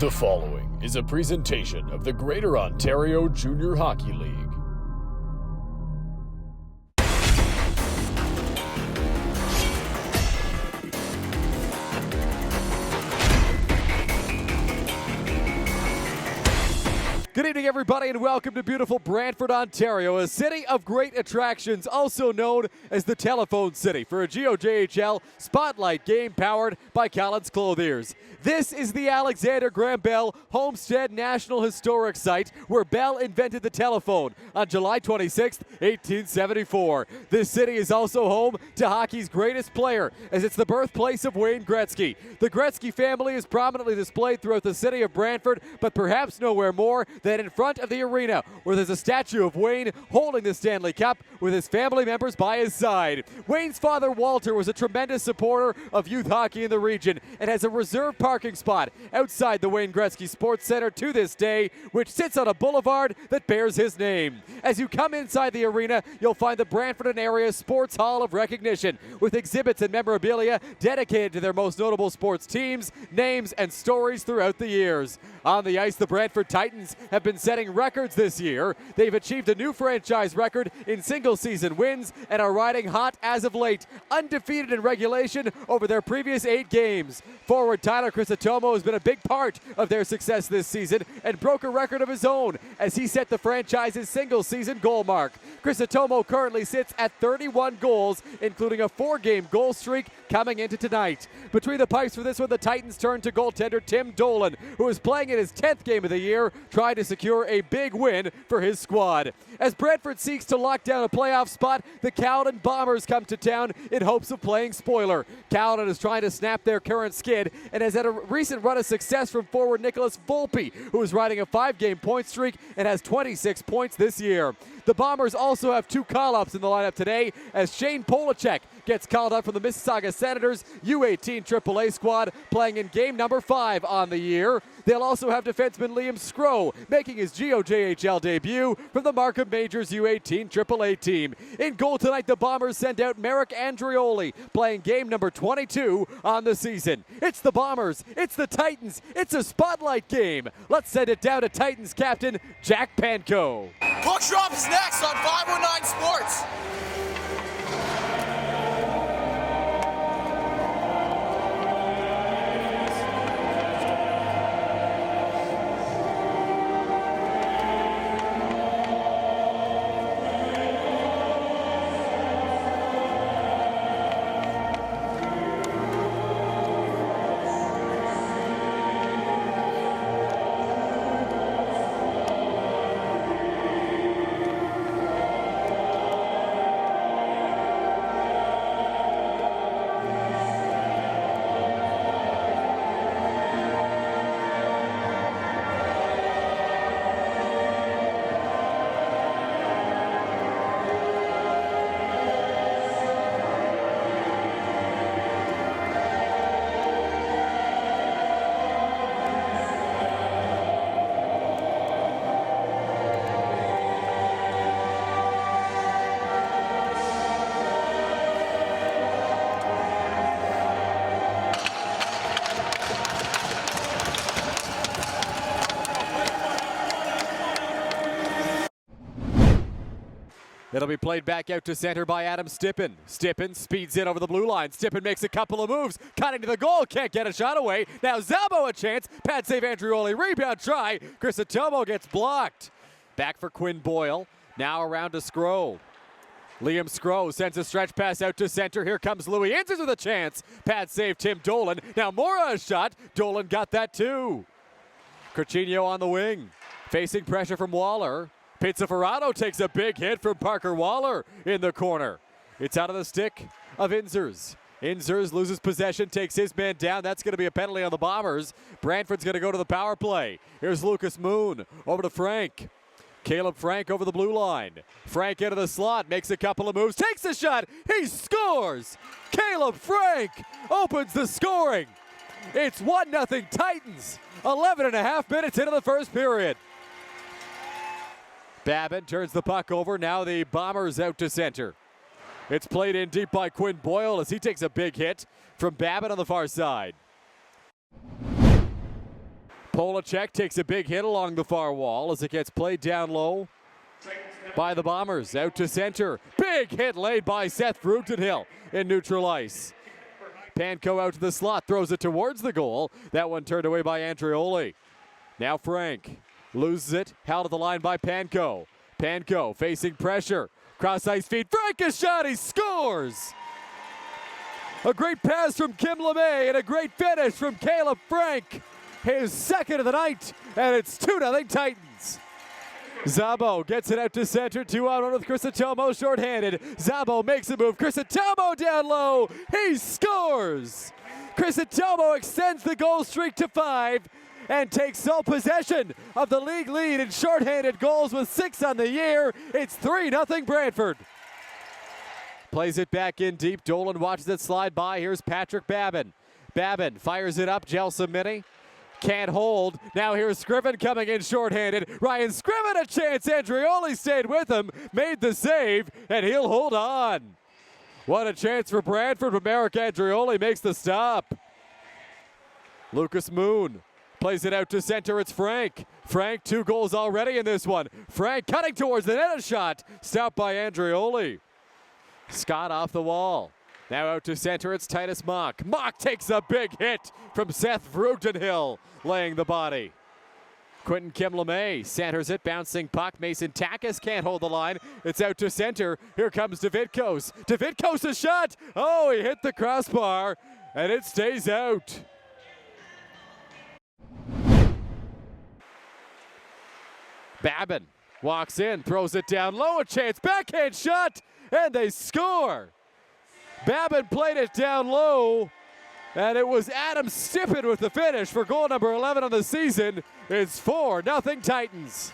The following is a presentation of the Greater Ontario Junior Hockey League. Good evening, everybody, and welcome to beautiful Brantford, Ontario, a city of great attractions, also known as the Telephone City, for a GOJHL Spotlight game powered by Collins Clothiers. This is the Alexander Graham Bell Homestead National Historic Site, where Bell invented the telephone on July 26, 1874. This city is also home to hockey's greatest player, as it's the birthplace of Wayne Gretzky. The Gretzky family is prominently displayed throughout the city of Brantford, but perhaps nowhere more than in front of the arena, where there's a statue of Wayne holding the Stanley Cup with his family members by his side. Wayne's father, Walter, was a tremendous supporter of youth hockey in the region and has a reserved parking spot outside the Wayne Gretzky Sports Centre to this day, which sits on a boulevard that bears his name. As you come inside the arena, you'll find the Brantford and Area Sports Hall of Recognition, with exhibits and memorabilia dedicated to their most notable sports teams, names, and stories throughout the years. On the ice, the Brantford Titans have been setting records this year. They've achieved a new franchise record in single-season wins and are riding hot as of late, undefeated in regulation over their previous 8 games. Forward Tyler Crisitomo has been a big part of their success this season and broke a record of his own as he set the franchise's single-season goal mark. Crisitomo currently sits at 31 goals, including a 4-game goal streak coming into tonight. Between the pipes for this one, the Titans turn to goaltender Tim Dolan, who is playing in his 10th game of the year, trying to secure a big win for his squad. As Brantford seeks to lock down a playoff spot, the Caledon Bombers come to town in hopes of playing spoiler. Caledon is trying to snap their current skid and has had a recent run of success from forward Nicholas Volpe, who is riding a 5-game point streak and has 26 points this year. The Bombers also have 2 call-ups in the lineup today, as Shane Polacek gets called up from the Mississauga Senators U18 AAA squad, playing in game number 5 on the year. They'll also have defenseman Liam Skro making his GOJHL debut from the Markham Majors U18 AAA team. In goal tonight, the Bombers send out Merrick Andrioli, playing game number 22 on the season. It's the Bombers, it's the Titans, it's a spotlight game. Let's send it down to Titans captain Jack Panko. Puck drop is next on 509 Sports. It'll be played back out to center by Adam Stippen. Stippen speeds in over the blue line. Stippen makes a couple of moves, cutting to the goal, can't get a shot away. Now Zabo a chance, pad save Andrioli, rebound try. Crisitomo gets blocked. Back for Quinn Boyle, now around to Skro. Liam Skro sends a stretch pass out to center. Here comes Louis Inces with a chance. Pad save Tim Dolan. Now Mora a shot. Dolan got that too. Curchinio on the wing, facing pressure from Waller. Pizzaferrado takes a big hit from Parker Waller in the corner. It's out of the stick of Inzers. Inzers loses possession, takes his man down. That's going to be a penalty on the Bombers. Brantford's going to go to the power play. Here's Lucas Moon over to Frank. Caleb Frank over the blue line. Frank into the slot, makes a couple of moves, takes a shot. He scores! Caleb Frank opens the scoring. It's 1-0 Titans. 11 and a half minutes into the first period. Babin turns the puck over. Now the Bombers out to center. It's played in deep by Quinn Boyle as he takes a big hit from Babin on the far side. Polacek takes a big hit along the far wall as it gets played down low by the Bombers. Out to center. Big hit laid by Seth Fruchtenhill in neutral ice. Panko out to the slot, throws it towards the goal. That one turned away by Andreoli. Now Frank loses it, held at the line by Panko. Panko facing pressure. Cross ice feed. Frank a shot. He scores. A great pass from Kim LeMay and a great finish from Caleb Frank. His second of the night, and it's 2-0 Titans. Zabo gets it out to center, 2-on-1 with Crisitomo shorthanded. Zabo makes a move, Crisitomo down low, he scores! Crisitomo extends the goal streak to 5 and takes sole possession of the league lead in shorthanded goals with 6 on the year. It's 3-0 Brantford. Plays it back in deep, Dolan watches it slide by, here's Patrick Babin. Babin fires it up, Gelsomini. Can't hold. Now here's Scriven coming in shorthanded. Ryan Scriven a chance. Andreoli stayed with him, made the save, and he'll hold on. What a chance for Brantford, but Marek Andreoli makes the stop. Lucas Moon plays it out to center. It's Frank. Frank, 2 goals already in this one. Frank cutting towards the net, a shot. Stopped by Andreoli. Scott off the wall. Now out to center, it's Titus Mock. Mock takes a big hit from Seth Fruchtenhill, laying the body. Quentin Kim LeMay centers it, bouncing puck. Mason Takis can't hold the line. It's out to center. Here comes Davidkos. Davidkos a shot. Oh, he hit the crossbar, and it stays out. Babin walks in, throws it down low, a chance, backhand shot, and they score. Babin played it down low, and it was Adam Stippen with the finish for goal number 11 on the season. It's 4-0 Titans.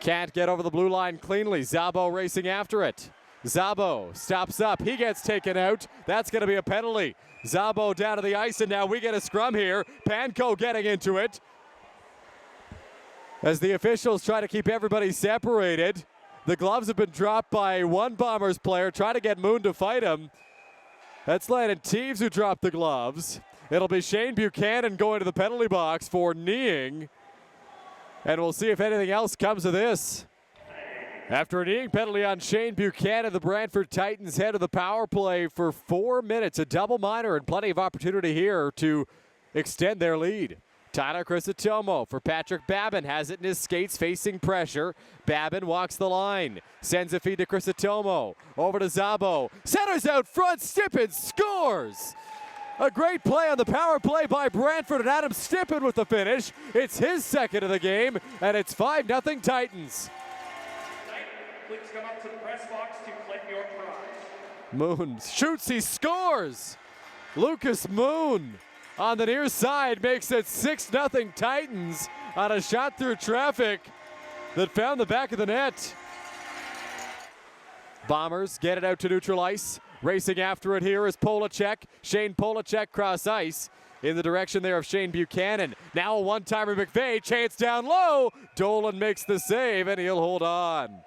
Can't get over the blue line cleanly. Zabo racing after it. Zabo stops up. He gets taken out. That's going to be a penalty. Zabo down to the ice, and now we get a scrum here. Panko getting into it as the officials try to keep everybody separated. The gloves have been dropped by one Bombers player, trying to get Moon to fight him. That's Landon Teves who dropped the gloves. It'll be Shane Buchanan going to the penalty box for kneeing. And we'll see if anything else comes of this. After a kneeing penalty on Shane Buchanan, the Brantford Titans head to the power play for 4 minutes. A double minor and plenty of opportunity here to extend their lead. Tyler Crisitomo for Patrick Babin, has it in his skates, facing pressure. Babin walks the line, sends a feed to Crisitomo, over to Zabo, centers out front, Stippen scores! A great play on the power play by Brantford, and Adam Stippen with the finish. It's his second of the game, and it's 5-0 Titans. Please come up to the press box to collect your prize. Moon shoots, he scores! Lucas Moon on the near side makes it 6-0 Titans on a shot through traffic that found the back of the net. Bombers get it out to neutral ice. Racing after it here is Polacek. Shane Polacek cross ice in the direction there of Shane Buchanan. Now a one-timer McVeigh, chance down low. Dolan makes the save and he'll hold on.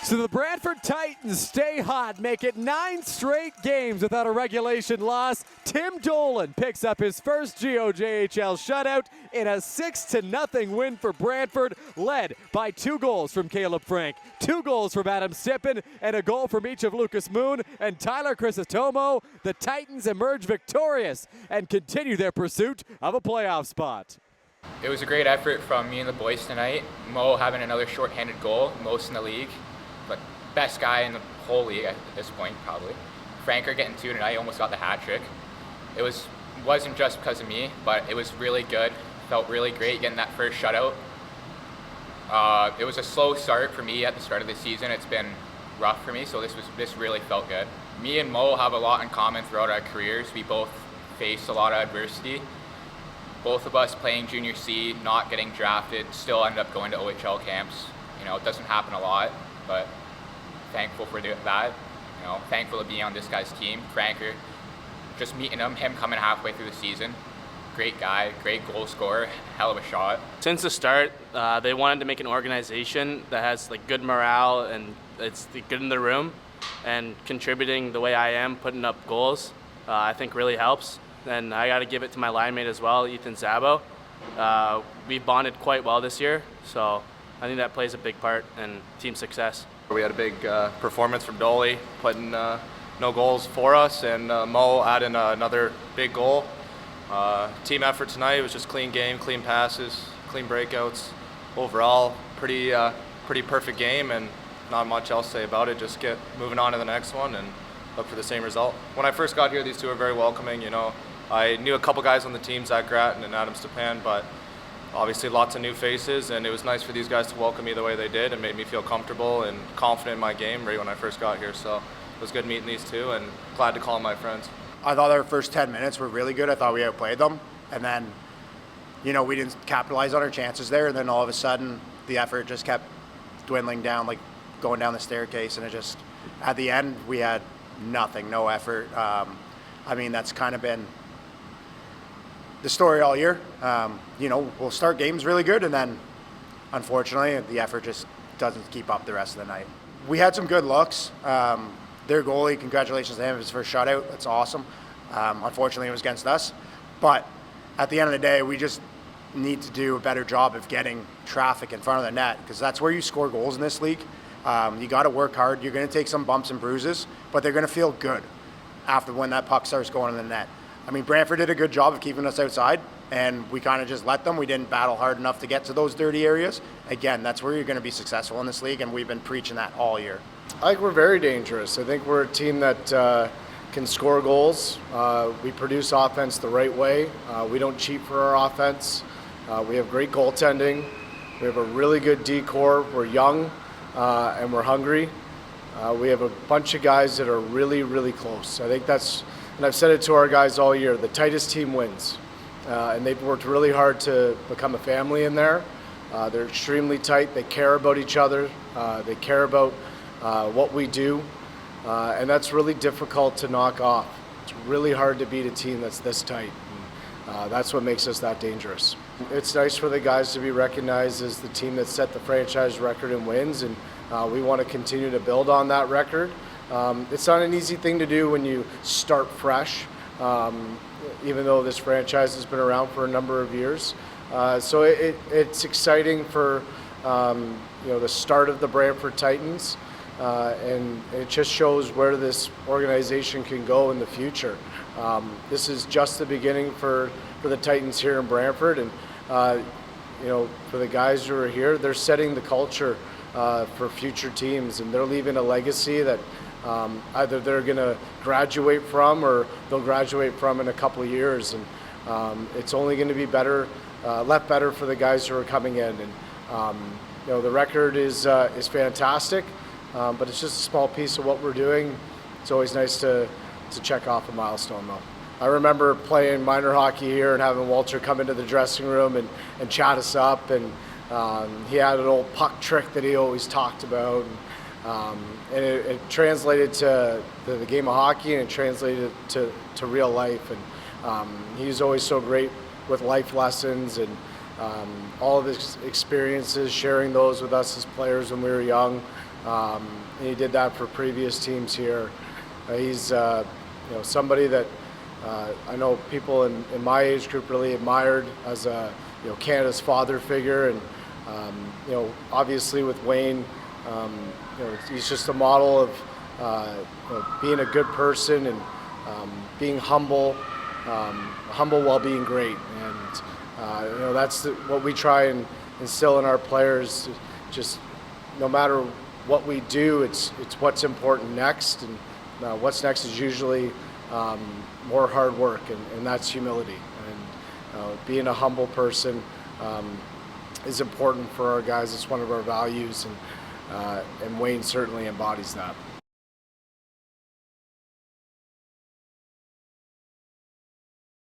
So the Brantford Titans stay hot, make it 9 straight games without a regulation loss. Tim Dolan picks up his first GOJHL shutout in a 6-0 win for Brantford, led by 2 goals from Caleb Frank, 2 goals from Adam Stippen, and a goal from each of Lucas Moon and Tyler Crisitomo. The Titans emerge victorious and continue their pursuit of a playoff spot. It was a great effort from me and the boys tonight. Mo having another shorthanded goal, most in the league. But best guy in the whole league at this point, probably. Franker getting 2 tonight, almost got the hat trick. It wasn't just because of me, but it was really good. Felt really great getting that first shutout. It was a slow start for me at the start of the season. It's been rough for me, so this really felt good. Me and Mo have a lot in common throughout our careers. We both faced a lot of adversity. Both of us playing junior C, not getting drafted, still ended up going to OHL camps. You know, it doesn't happen a lot, but thankful for that. You know, thankful to be on this guy's team. Franker, just meeting him coming halfway through the season. Great guy, great goal scorer, hell of a shot. Since the start, they wanted to make an organization that has like good morale and it's good in the room, and contributing the way I am, putting up goals, I think really helps. and I got to give it to my line mate as well, Ethan Zabo. We bonded quite well this year, so I think that plays a big part in team success. We had a big performance from Dolly, putting no goals for us, and Mo adding another big goal. Team effort tonight was just clean game, clean passes, clean breakouts. Overall, pretty perfect game, and not much else to say about it. Just get moving on to the next one and look for the same result. When I first got here, these two were very welcoming. You know, I knew a couple guys on the team, Zach Gratton and Adam Stepan, but obviously lots of new faces, and it was nice for these guys to welcome me the way they did and made me feel comfortable and confident in my game right when I first got here. So it was good meeting these two, and glad to call them my friends. I thought our first 10 minutes were really good. I thought we outplayed them, and then, you know, we didn't capitalize on our chances there, and then all of a sudden the effort just kept dwindling down, like going down the staircase, and it just, at the end, we had nothing, no effort. I mean, that's kind of been the story all year. You know, we'll start games really good, and then unfortunately the effort just doesn't keep up the rest of the night. We had some good looks. Their goalie, congratulations to him, his first shutout. That's awesome. Unfortunately, it was against us. But at the end of the day, we just need to do a better job of getting traffic in front of the net, because that's where you score goals in this league. You got to work hard. You're going to take some bumps and bruises, but they're going to feel good after when that puck starts going in the net. I mean, Brantford did a good job of keeping us outside, and we kind of just let them. We didn't battle hard enough to get to those dirty areas. Again, that's where you're going to be successful in this league, and we've been preaching that all year. I think we're very dangerous. I think we're a team that can score goals. We produce offense the right way. We don't cheat for our offense. We have great goaltending. We have a really good D-core. We're young and we're hungry. We have a bunch of guys that are really, really close. I think that's, and I've said it to our guys all year, the tightest team wins. And they've worked really hard to become a family in there. They're extremely tight. They care about each other. They care about what we do. And that's really difficult to knock off. It's really hard to beat a team that's this tight. And, that's what makes us that dangerous. It's nice for the guys to be recognized as the team that set the franchise record in wins, and we want to continue to build on that record. It's not an easy thing to do when you start fresh, even though this franchise has been around for a number of years. So it's exciting for you know, the start of the Brantford Titans, and it just shows where this organization can go in the future. This is just the beginning for the Titans here in Brantford, and you know, for the guys who are here, they're setting the culture for future teams, and they're leaving a legacy that either they're going to graduate from or they'll graduate from in a couple of years, and it's only going to be better, left better for the guys who are coming in. And you know, the record is fantastic, but it's just a small piece of what we're doing. It's always nice to check off a milestone, though. I remember playing minor hockey here and having Walter come into the dressing room and chat us up, and he had an old puck trick that he always talked about, and it translated to the game of hockey, and it translated to real life. And he's always so great with life lessons, and all of his experiences, sharing those with us as players when we were young. And he did that for previous teams here. He's you know, somebody that I know people in my age group really admired as a, you know, Canada's father figure. And you know, obviously with Wayne, you know, he's just a model of you know, being a good person and being humble, humble while being great. And you know, that's what we try and instill in our players. Just no matter what we do, it's what's important next, and what's next is usually more hard work, and that's humility. And being a humble person is important for our guys. It's one of our values, and Wayne certainly embodies that.